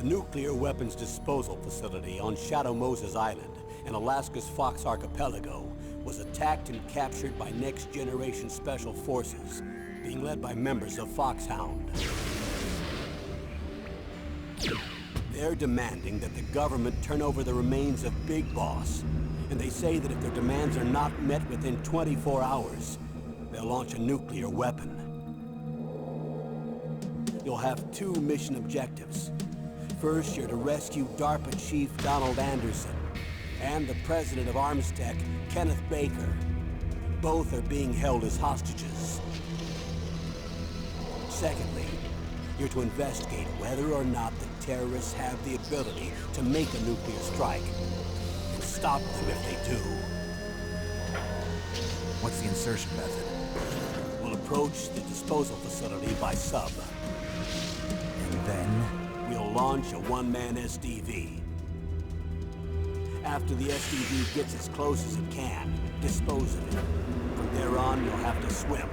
nuclear weapons disposal facility on Shadow Moses Island in Alaska's Fox Archipelago was attacked and captured by next-generation special forces, being led by members of Foxhound. They're demanding that the government turn over the remains of Big Boss, and they say that if their demands are not met within 24 hours, they'll launch a nuclear weapon. You'll have two mission objectives. First, you're to rescue DARPA Chief Donald Anderson and the president of Armstech, Kenneth Baker. Both are being held as hostages. Secondly, you're to investigate whether or not the terrorists have the ability to make a nuclear strike, and stop them if they do. What's the insertion method? We'll approach the disposal facility by sub. And then? We'll launch a one-man SDV. After the SDV gets as close as it can, dispose of it. From there on, you'll have to swim.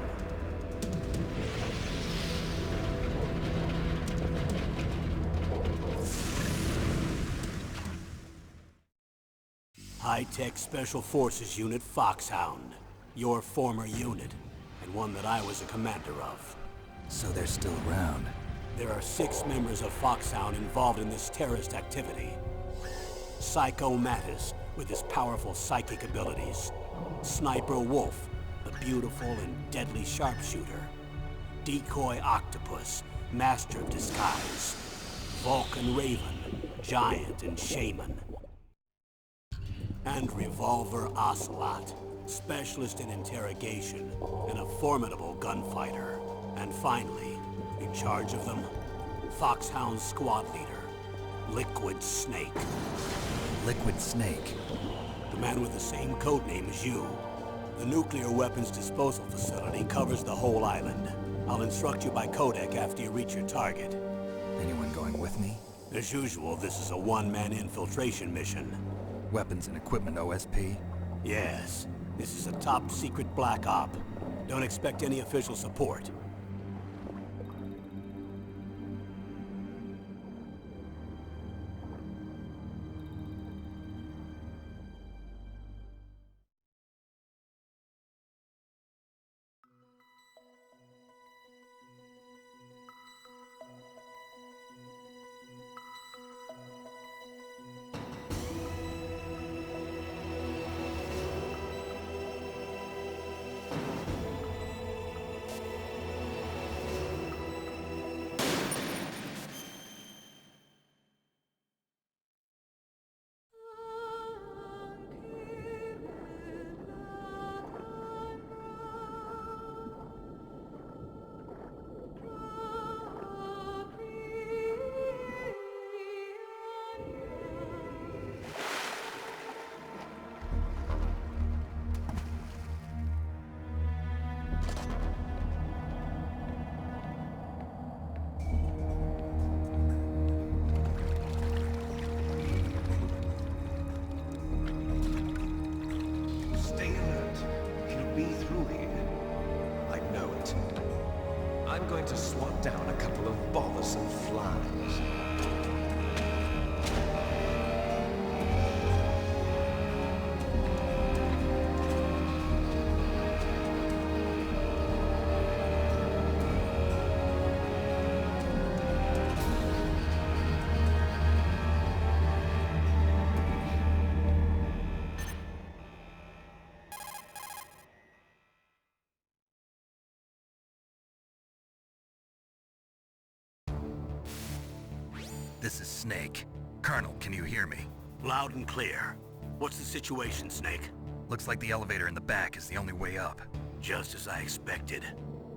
High-tech Special Forces Unit Foxhound. Your former unit, and one that I was a commander of. So they're still around. There are 6 members of Foxhound involved in this terrorist activity. Psycho Mattis, with his powerful psychic abilities. Sniper Wolf, the beautiful and deadly sharpshooter. Decoy Octopus, master of disguise. Vulcan Raven, giant and shaman. And Revolver Ocelot, specialist in interrogation and a formidable gunfighter. And finally, in charge of them, Foxhound's squad leader, Liquid Snake. Liquid Snake? The man with the same codename as you. The nuclear weapons disposal facility covers the whole island. I'll instruct you by codec after you reach your target. Anyone going with me? As usual, this is a one-man infiltration mission. Weapons and equipment OSP? Yes. This is a top-secret black op. Don't expect any official support. I'm going to swat down a couple of bothersome flies. This is Snake. Colonel, can you hear me? Loud and clear. What's the situation, Snake? Looks like the elevator in the back is the only way up. Just as I expected.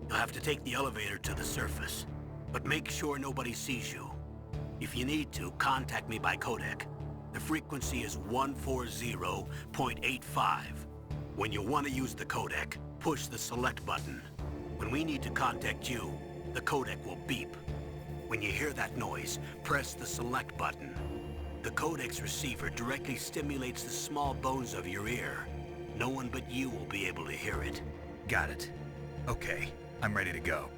You'll have to take the elevator to the surface. But make sure nobody sees you. If you need to, contact me by codec. The frequency is 140.85. When you want to use the codec, push the select button. When we need to contact you, the codec will beep. When you hear that noise, press the select button. The codec's receiver directly stimulates the small bones of your ear. No one but you will be able to hear it. Got it. Okay, I'm ready to go.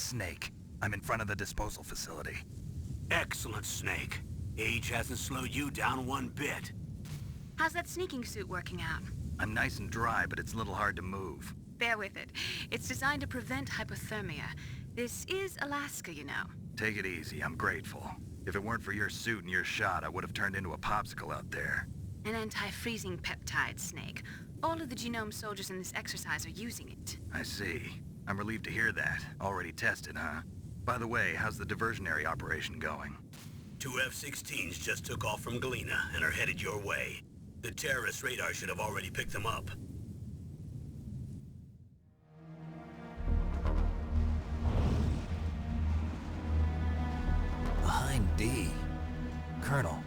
Snake. I'm in front of the disposal facility. Excellent, Snake. Age hasn't slowed you down one bit. How's that sneaking suit working out? I'm nice and dry, but it's a little hard to move. Bear with it. It's designed to prevent hypothermia. This is Alaska, you know. Take it easy, I'm grateful. If it weren't for your suit and your shot, I would have turned into a popsicle out there. An anti-freezing peptide, Snake. All of the genome soldiers in this exercise are using it. I see. I'm relieved to hear that. Already tested, huh? By the way, how's the diversionary operation going? 2 F-16s just took off from Galena and are headed your way. The terrorist radar should have already picked them up. Behind D. Colonel,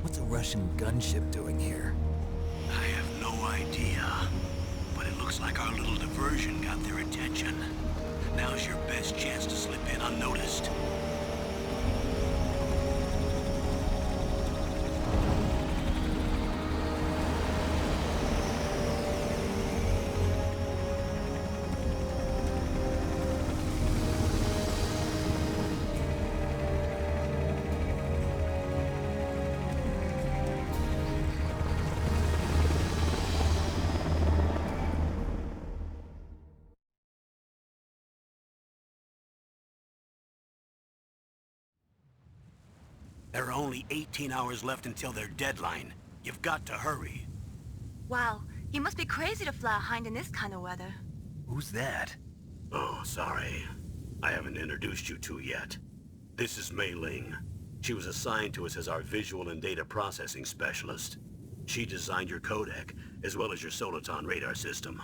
what's a Russian gunship doing here? I have no idea, but it looks like our little diversion got their attention. Now's your best chance to slip in unnoticed. There are only 18 hours left until their deadline. You've got to hurry. Wow, you must be crazy to fly a hind in this kind of weather. Who's that? Oh, sorry. I haven't introduced you to yet. This is Mei Ling. She was assigned to us as our visual and data processing specialist. She designed your codec, as well as your Soliton radar system.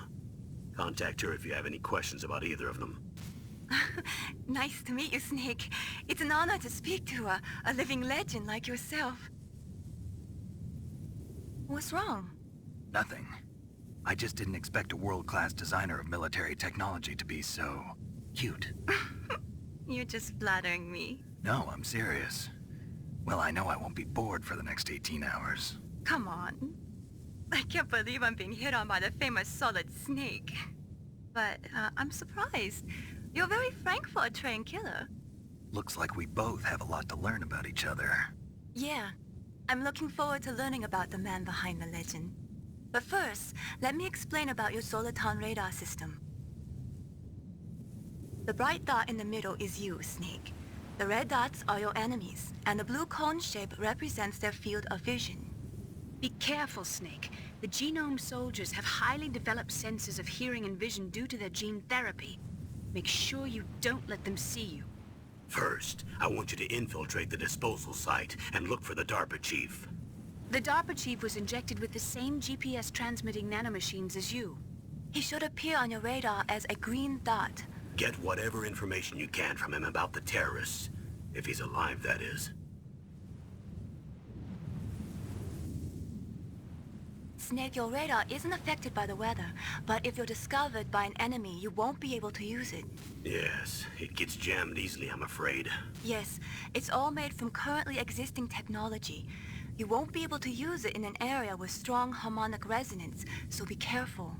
Contact her if you have any questions about either of them. Nice to meet you, Snake. It's an honor to speak to a living legend like yourself. What's wrong? Nothing. I just didn't expect a world-class designer of military technology to be so... cute. You're just flattering me. No, I'm serious. Well, I know I won't be bored for the next 18 hours. Come on. I can't believe I'm being hit on by the famous Solid Snake. But I'm surprised. You're very frank for a trained killer. Looks like we both have a lot to learn about each other. Yeah. I'm looking forward to learning about the man behind the legend. But first, let me explain about your Soliton radar system. The bright dot in the middle is you, Snake. The red dots are your enemies, and the blue cone shape represents their field of vision. Be careful, Snake. The genome soldiers have highly developed senses of hearing and vision due to their gene therapy. Make sure you don't let them see you. First, I want you to infiltrate the disposal site and look for the DARPA chief. The DARPA chief was injected with the same GPS-transmitting nanomachines as you. He should appear on your radar as a green dot. Get whatever information you can from him about the terrorists. If he's alive, that is. Snake, your radar isn't affected by the weather, but if you're discovered by an enemy, you won't be able to use it. Yes, it gets jammed easily, I'm afraid. Yes, it's all made from currently existing technology. You won't be able to use it in an area with strong harmonic resonance, so be careful.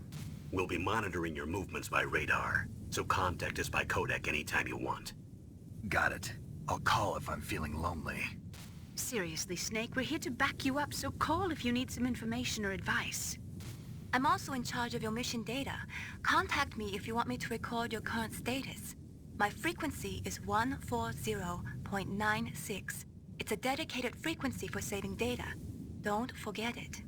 We'll be monitoring your movements by radar, so contact us by codec anytime you want. Got it. I'll call if I'm feeling lonely. Seriously, Snake, we're here to back you up, so call if you need some information or advice. I'm also in charge of your mission data. Contact me if you want me to record your current status. My frequency is 140.96. It's a dedicated frequency for saving data. Don't forget it.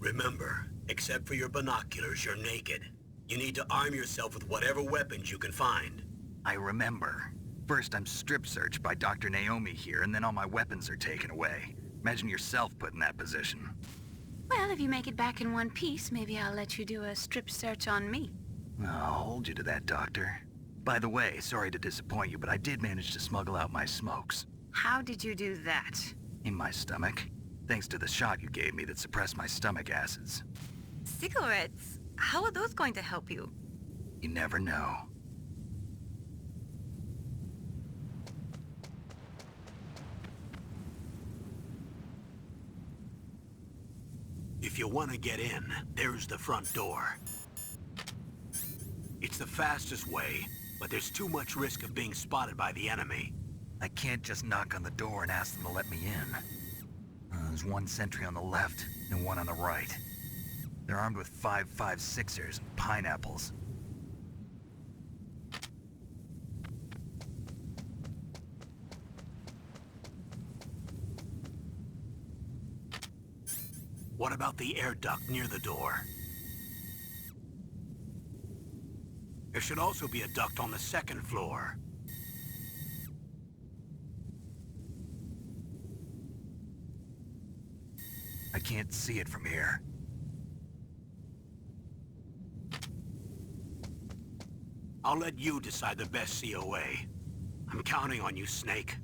Remember, except for your binoculars, you're naked. You need to arm yourself with whatever weapons you can find. I remember. First, I'm strip-searched by Dr. Naomi here, and then all my weapons are taken away. Imagine yourself put in that position. Well, if you make it back in one piece, maybe I'll let you do a strip search on me. I'll hold you to that, Doctor. By the way, sorry to disappoint you, but I did manage to smuggle out my smokes. How did you do that? In my stomach. Thanks to the shot you gave me that suppressed my stomach acids. Cigarettes? How are those going to help you? You never know. If you want to get in, there's the front door. It's the fastest way, but there's too much risk of being spotted by the enemy. I can't just knock on the door and ask them to let me in. There's one sentry on the left and one on the right. They're armed with 5.56ers and pineapples. What about the air duct near the door? There should also be a duct on the second floor. I can't see it from here. I'll let you decide the best COA. I'm counting on you, Snake.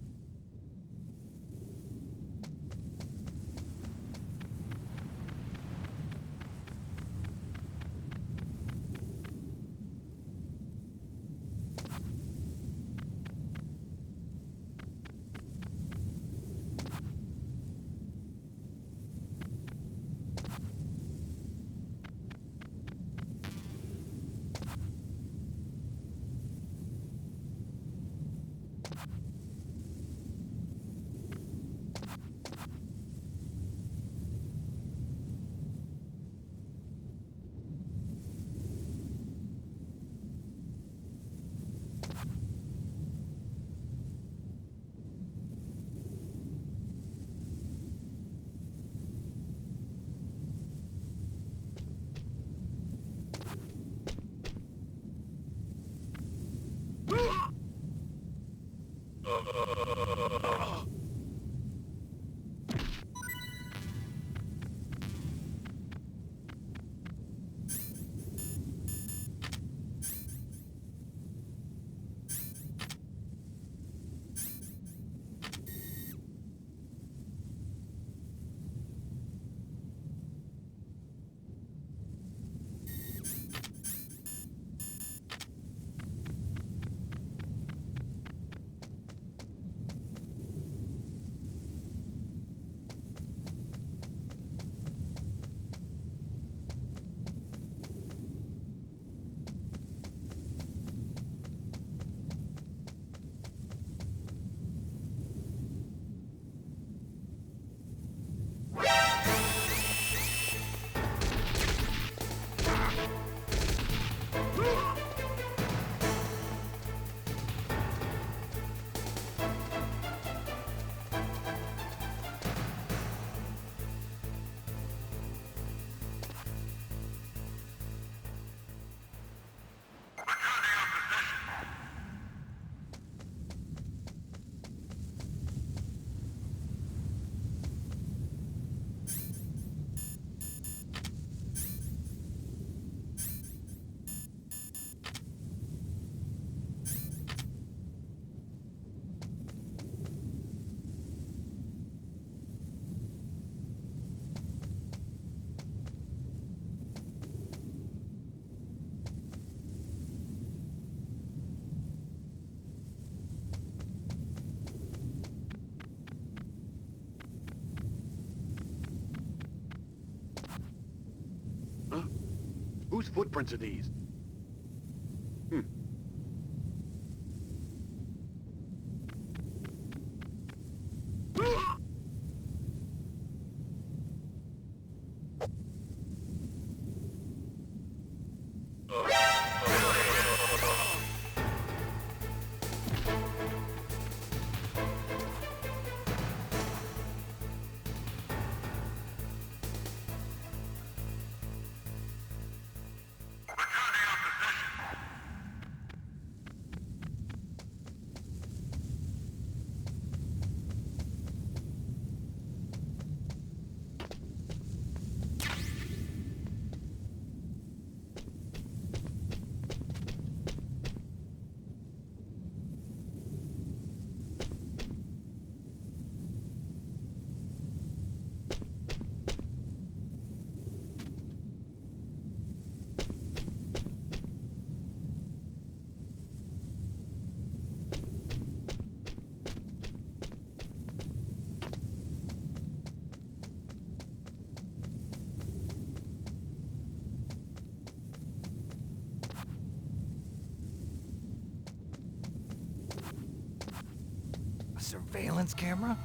Whose footprints are these? surveillance camera?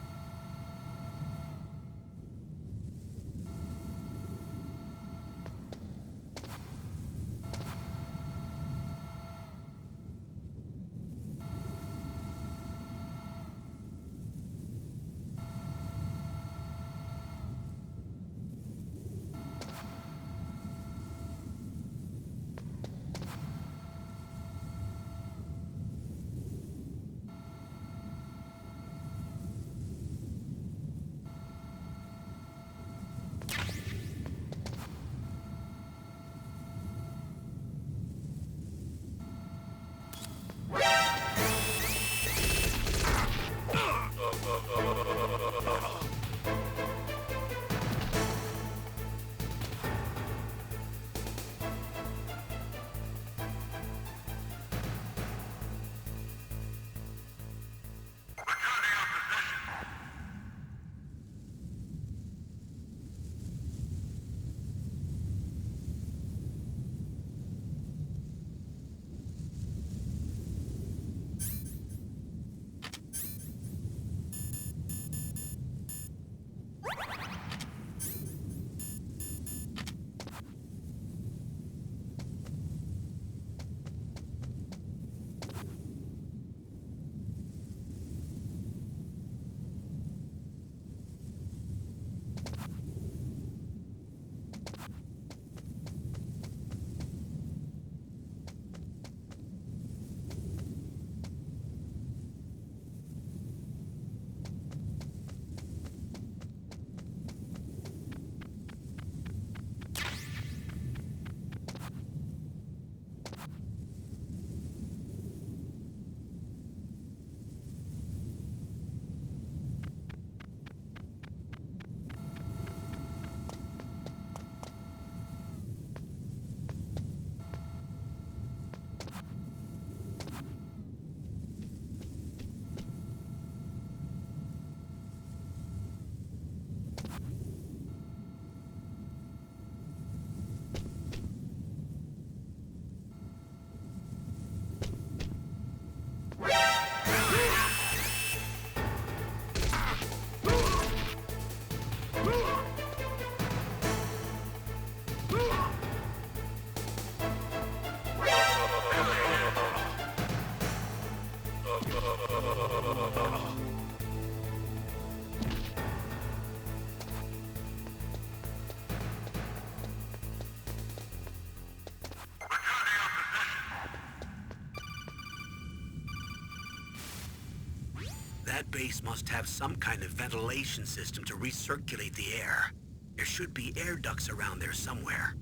That base must have some kind of ventilation system to recirculate the air. There should be air ducts around there somewhere.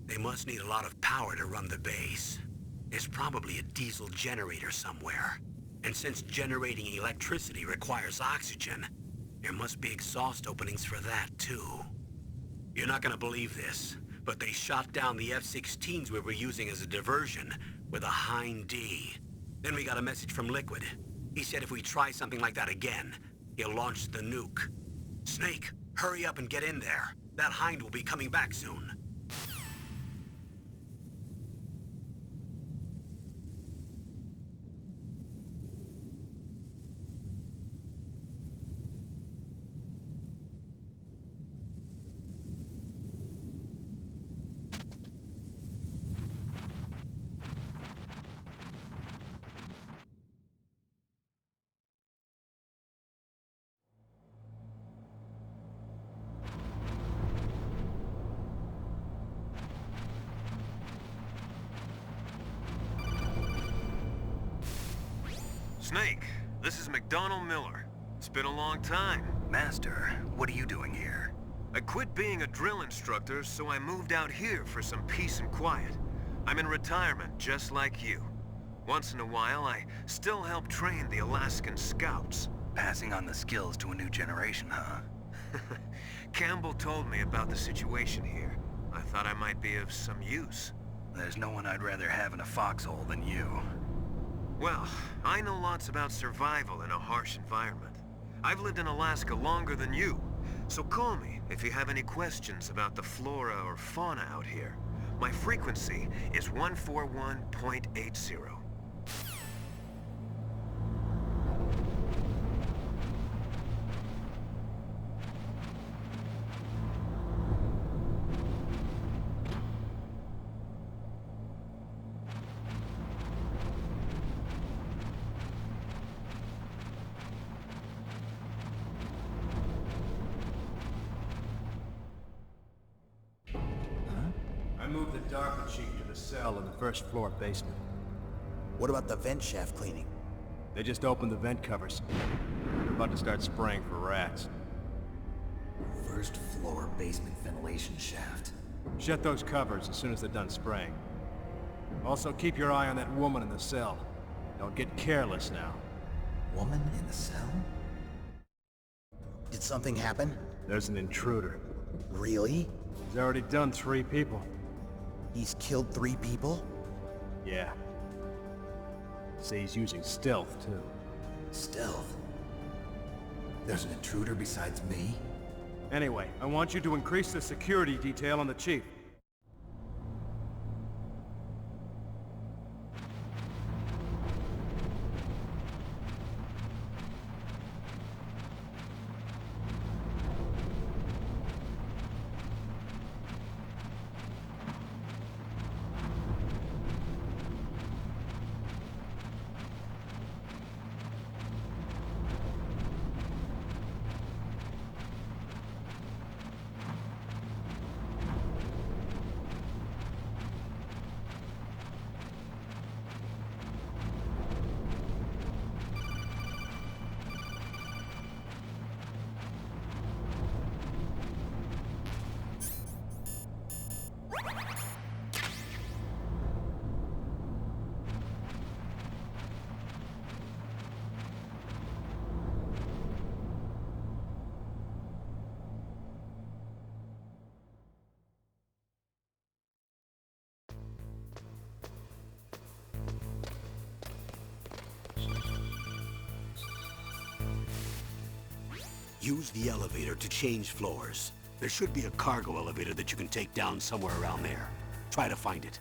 They must need a lot of power to run the base. There's probably a diesel generator somewhere. And since generating electricity requires oxygen, there must be exhaust openings for that too. You're not gonna believe this, but they shot down the F-16s we were using as a diversion with a Hind D. Then we got a message from Liquid. He said if we try something like that again, he'll launch the nuke. Snake, hurry up and get in there. That Hind will be coming back soon. Snake, this is McDonald Miller. It's been a long time. Master, what are you doing here? I quit being a drill instructor, so I moved out here for some peace and quiet. I'm in retirement, just like you. Once in a while, I still help train the Alaskan Scouts. Passing on the skills to a new generation, huh? Campbell told me about the situation here. I thought I might be of some use. There's no one I'd rather have in a foxhole than you. Well, I know lots about survival in a harsh environment. I've lived in Alaska longer than you, so call me if you have any questions about the flora or fauna out here. My frequency is 141.80. Dark the Chief to the cell in the first floor basement. What about the vent shaft cleaning? They just opened the vent covers. They're about to start spraying for rats. First floor basement ventilation shaft. Shut those covers as soon as they're done spraying. Also, keep your eye on that woman in the cell. Don't get careless now. Woman in the cell? Did something happen? There's an intruder. Really? He's already done 3 people. He's killed 3 people? Yeah. Say he's using stealth, too. Stealth? There's an intruder besides me? Anyway, I want you to increase the security detail on the Chief. Use the elevator to change floors. There should be a cargo elevator that you can take down somewhere around there. Try to find it.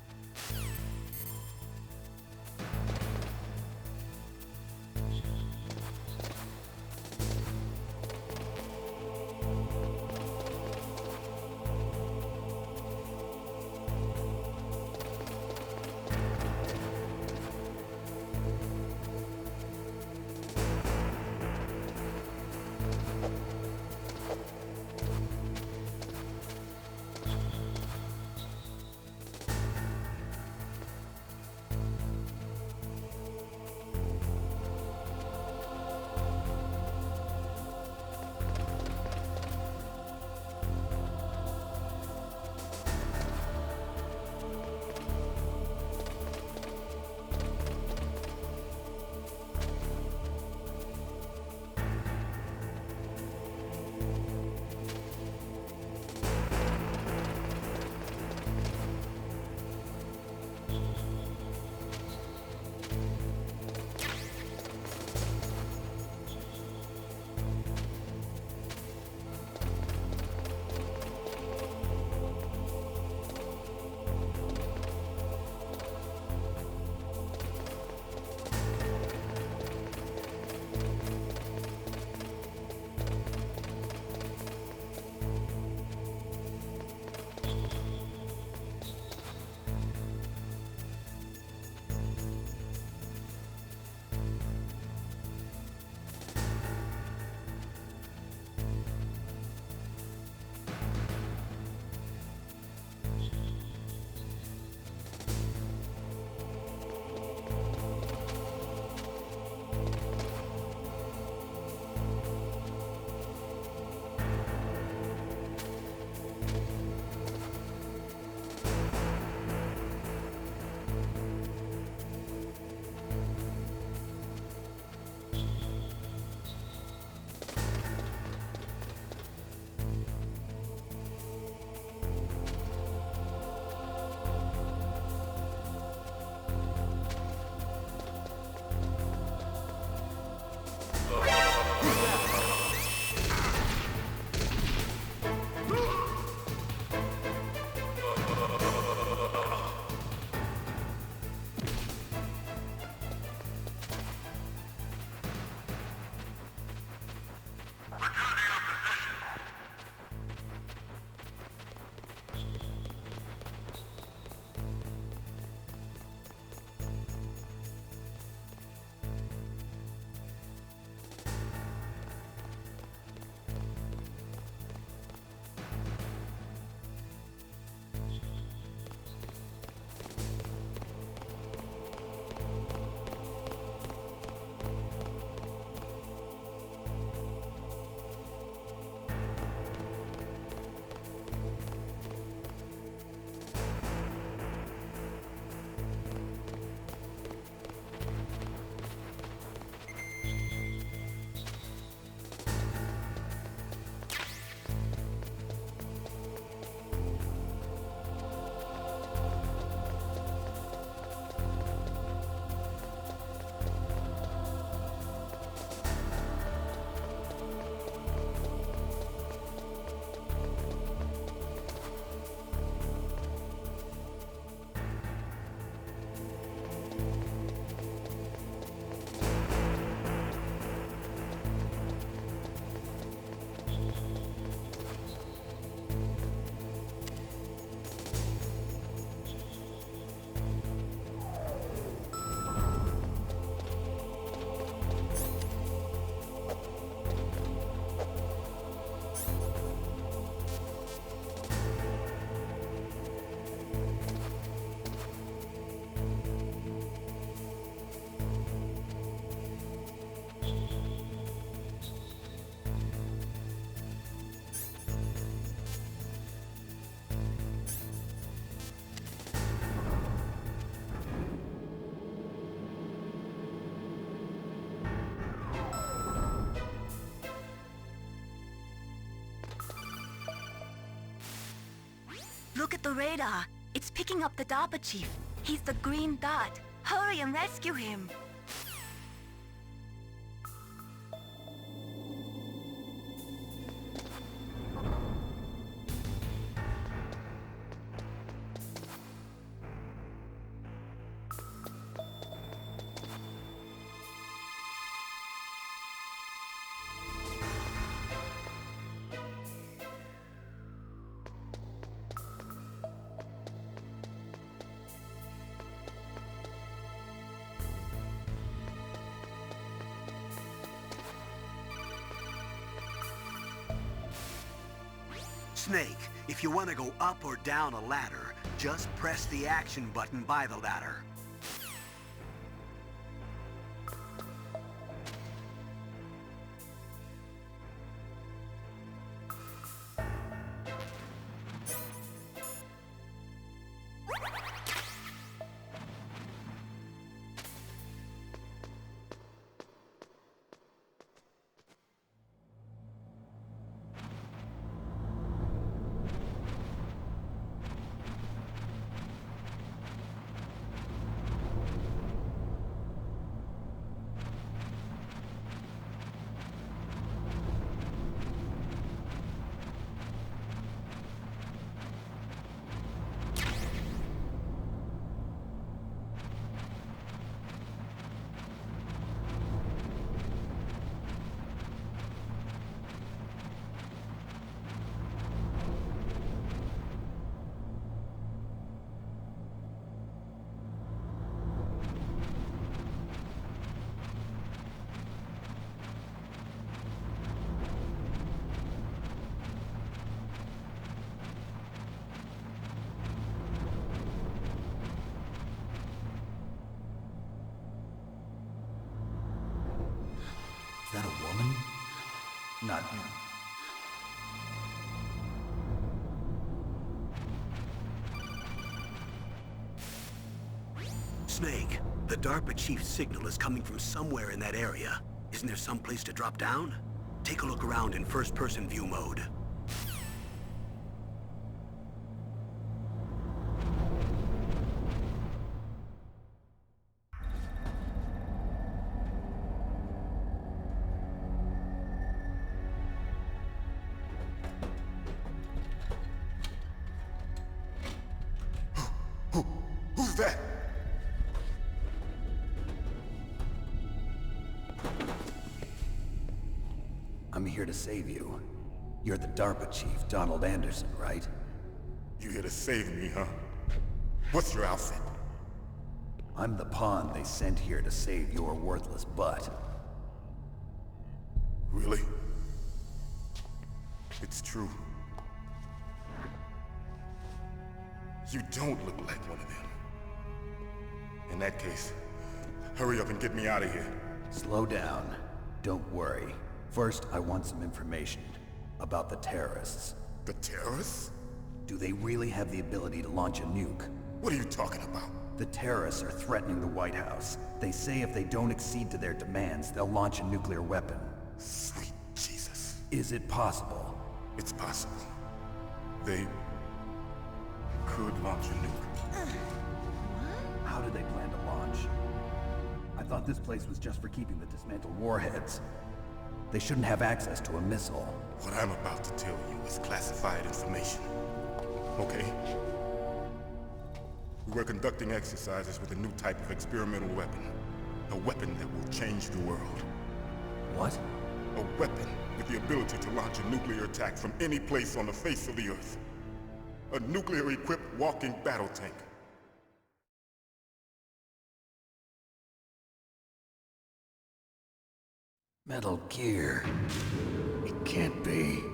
Look at the radar. It's picking up the DARPA chief. He's the green dot. Hurry and rescue him. Snake, if you want to go up or down a ladder, just press the action button by the ladder. Is that a woman? Not... Snake, the DARPA chief's signal is coming from somewhere in that area. Isn't there some place to drop down? Take a look around in first-person view mode. Who's that? I'm here to save you. You're the DARPA chief, Donald Anderson, right? You here to save me, huh? What's your outfit? I'm the pawn they sent here to save your worthless butt. Really? It's true. You don't look like one of them. In that case, hurry up and get me out of here. Slow down. Don't worry. First, I want some information about the terrorists. The terrorists? Do they really have the ability to launch a nuke? What are you talking about? The terrorists are threatening the White House. They say if they don't accede to their demands, they'll launch a nuclear weapon. Sweet Jesus. Is it possible? It's possible. They could launch a nuke. How do they plan to launch? I thought this place was just for keeping the dismantled warheads. They shouldn't have access to a missile. What I'm about to tell you is classified information. Okay? We were conducting exercises with a new type of experimental weapon. A weapon that will change the world. What? A weapon with the ability to launch a nuclear attack from any place on the face of the Earth. A nuclear-equipped walking battle tank. Metal Gear. It can't be.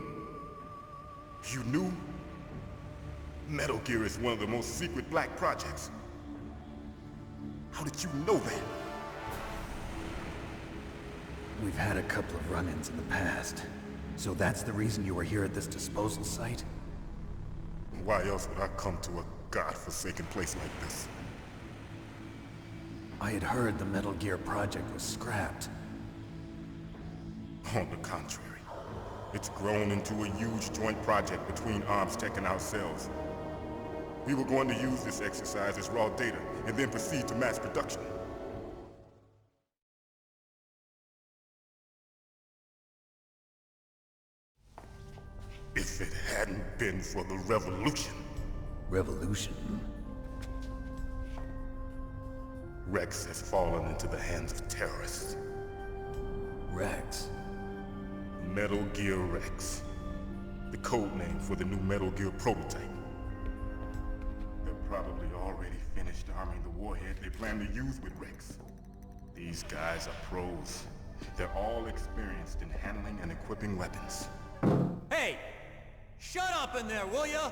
You knew? Metal Gear is one of the most secret black projects. How did you know that? We've had a couple of run-ins in the past. So that's the reason you were here at this disposal site? Why else would I come to a godforsaken place like this? I had heard the Metal Gear project was scrapped. On the contrary, it's grown into a huge joint project between Arms Tech and ourselves. We were going to use this exercise as raw data and then proceed to mass production. If it hadn't been for the revolution. Revolution? Rex has fallen into the hands of terrorists. Rex? Metal Gear Rex. The code name for the new Metal Gear prototype. They're probably already finished arming the warhead they plan to use with Rex. These guys are pros. They're all experienced in handling and equipping weapons. Hey! Shut up in there, will ya?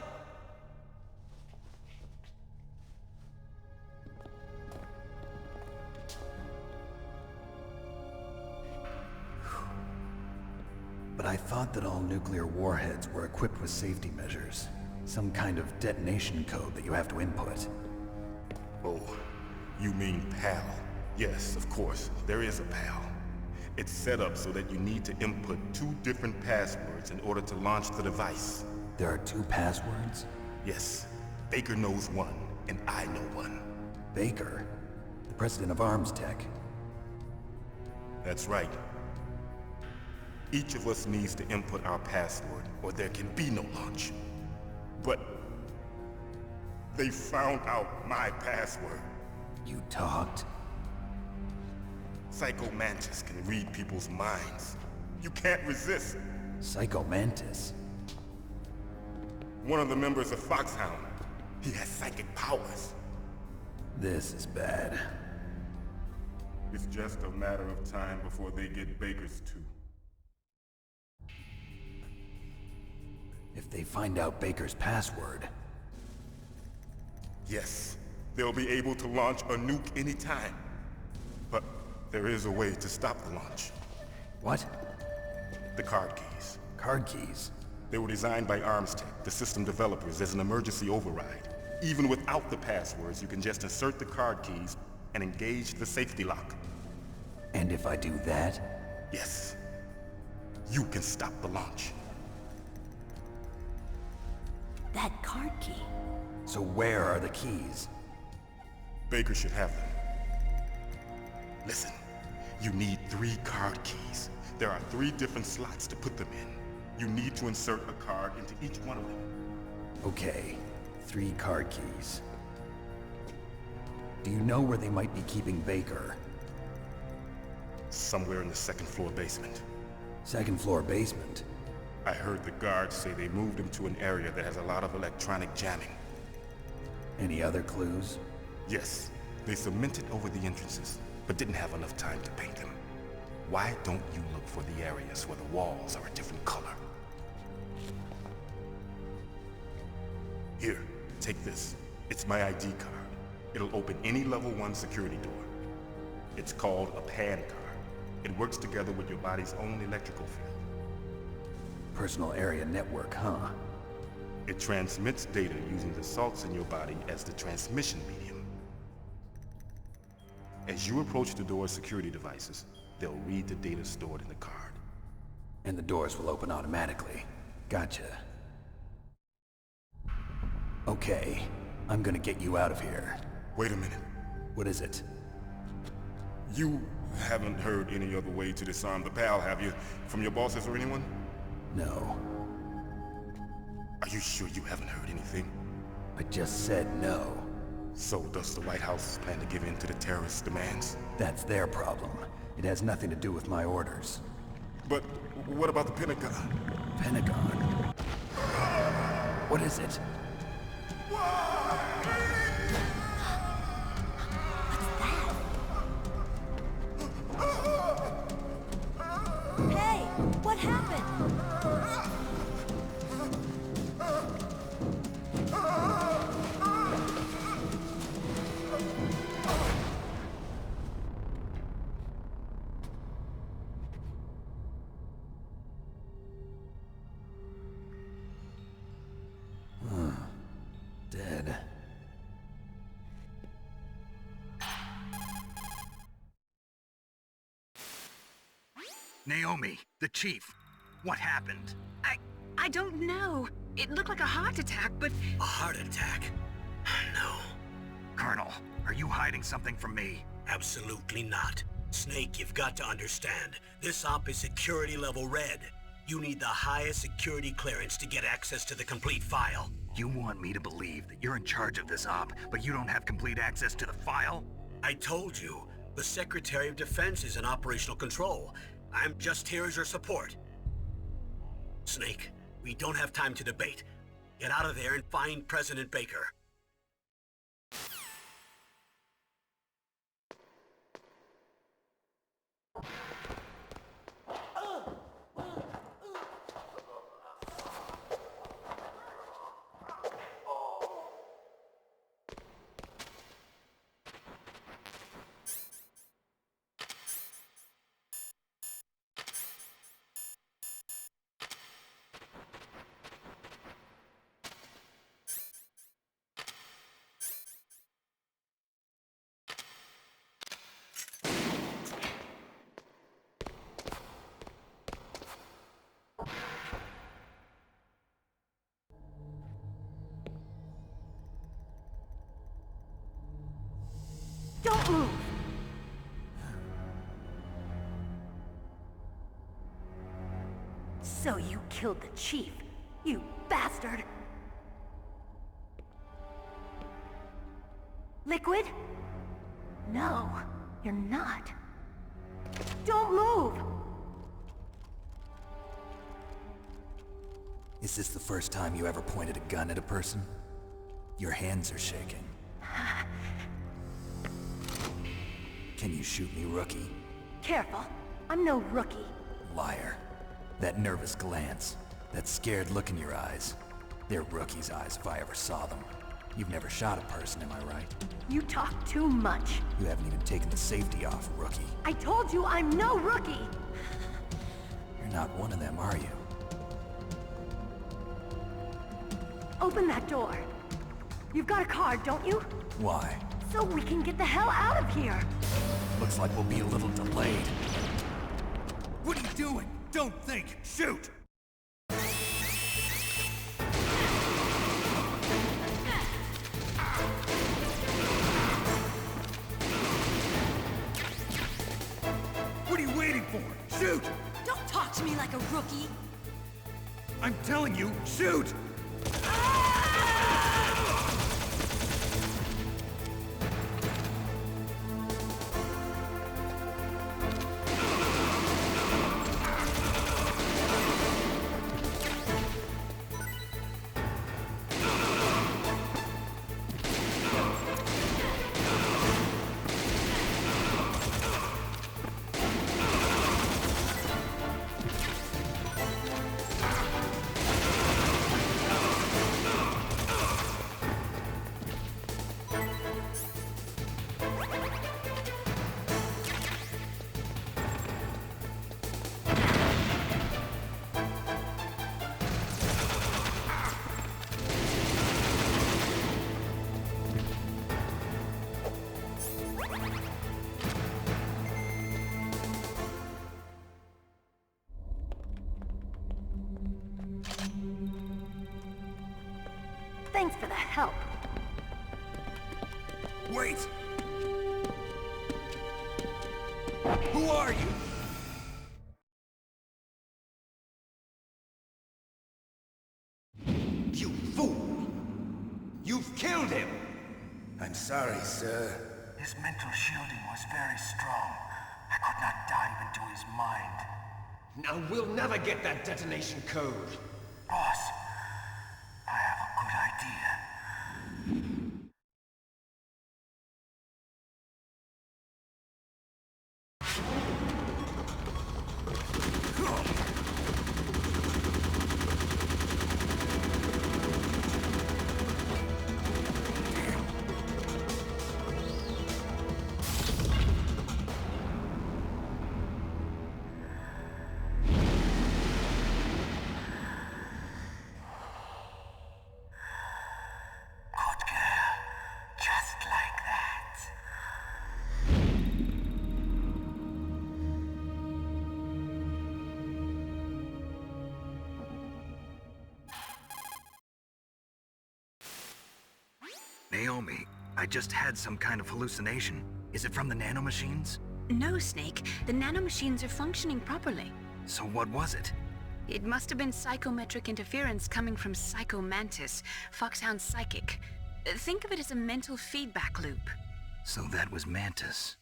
But I thought that all nuclear warheads were equipped with safety measures. Some kind of detonation code that you have to input. Oh, you mean PAL? Yes, of course, there is a PAL. It's set up so that you need to input 2 different passwords in order to launch the device. There are 2 passwords? Yes, Baker knows one, and I know one. Baker? The president of Arms Tech? That's right. Each of us needs to input our password, or there can be no launch. But they found out my password. You talked? Psycho Mantis can read people's minds. You can't resist. Psycho Mantis? One of the members of Foxhound. He has psychic powers. This is bad. It's just a matter of time before they get Baker's too. If they find out Baker's password... Yes, they'll be able to launch a nuke anytime. But there is a way to stop the launch. What? The card keys. Card keys? They were designed by Arms Tech, the system developers, as an emergency override. Even without the passwords, you can just insert the card keys and engage the safety lock. And if I do that? Yes. You can stop the launch. That card key. So where are the keys? Baker should have them. Listen, you need 3 card keys. There are 3 different slots to put them in. You need to insert a card into each one of them. Okay, 3 card keys. Do you know where they might be keeping Baker? Somewhere in the 2nd floor basement. 2nd floor basement? I heard the guards say they moved him to an area that has a lot of electronic jamming. Any other clues? Yes, they cemented over the entrances, but didn't have enough time to paint them. Why don't you look for the areas where the walls are a different color? Here, take this. It's my ID card. It'll open any level 1 security door. It's called a PAN card. It works together with your body's own electrical field. Personal area network, huh? It transmits data using the salts in your body as the transmission medium. As you approach the door's security devices, they'll read the data stored in the card. And the doors will open automatically. Gotcha. Okay, I'm gonna get you out of here. Wait a minute. What is it? You haven't heard any other way to disarm the PAL, have you? From your bosses or anyone? No. Are you sure you haven't heard anything? I just said no. So does the White House plan to give in to the terrorists' demands? That's their problem. It has nothing to do with my orders. But what about the Pentagon? Pentagon? What is it? Hey, what happened? Dead. Naomi, the chief. What happened? I don't know. It looked like a heart attack, but... A heart attack? Colonel, are you hiding something from me? Absolutely not. Snake, you've got to understand. This op is security level red. You need the highest security clearance to get access to the complete file. You want me to believe that you're in charge of this op, but you don't have complete access to the file? I told you, the Secretary of Defense is in operational control. I'm just here as your support. Snake, we don't have time to debate. Get out of there and find President Baker. Don't move! So you killed the chief, you bastard! Liquid? No, you're not. Don't move! Is this the first time you ever pointed a gun at a person? Your hands are shaking. Can you shoot me, rookie? Careful, I'm no rookie. Liar. That nervous glance, that scared look in your eyes. They're rookie's eyes if I ever saw them. You've never shot a person, am I right? You talk too much. You haven't even taken the safety off, rookie. I told you I'm no rookie! You're not one of them, are you? Open that door. You've got a card, don't you? Why? So we can get the hell out of here! Looks like we'll be a little delayed. What are you doing? Don't think! Shoot! What are you waiting for? Shoot! Don't talk to me like a rookie! I'm telling you, shoot! Thanks for the help. Wait! Who are you? You fool! You've killed him! I'm sorry, sir. His mental shielding was very strong. I could not dive into his mind. Now we'll never get that detonation code. Boss, I have a good idea. Naomi, I just had some kind of hallucination. Is it from the nanomachines? No, Snake. The nanomachines are functioning properly. So what was it? It must have been psychometric interference coming from Psycho Mantis, Foxhound's psychic. Think of it as a mental feedback loop. So that was Mantis.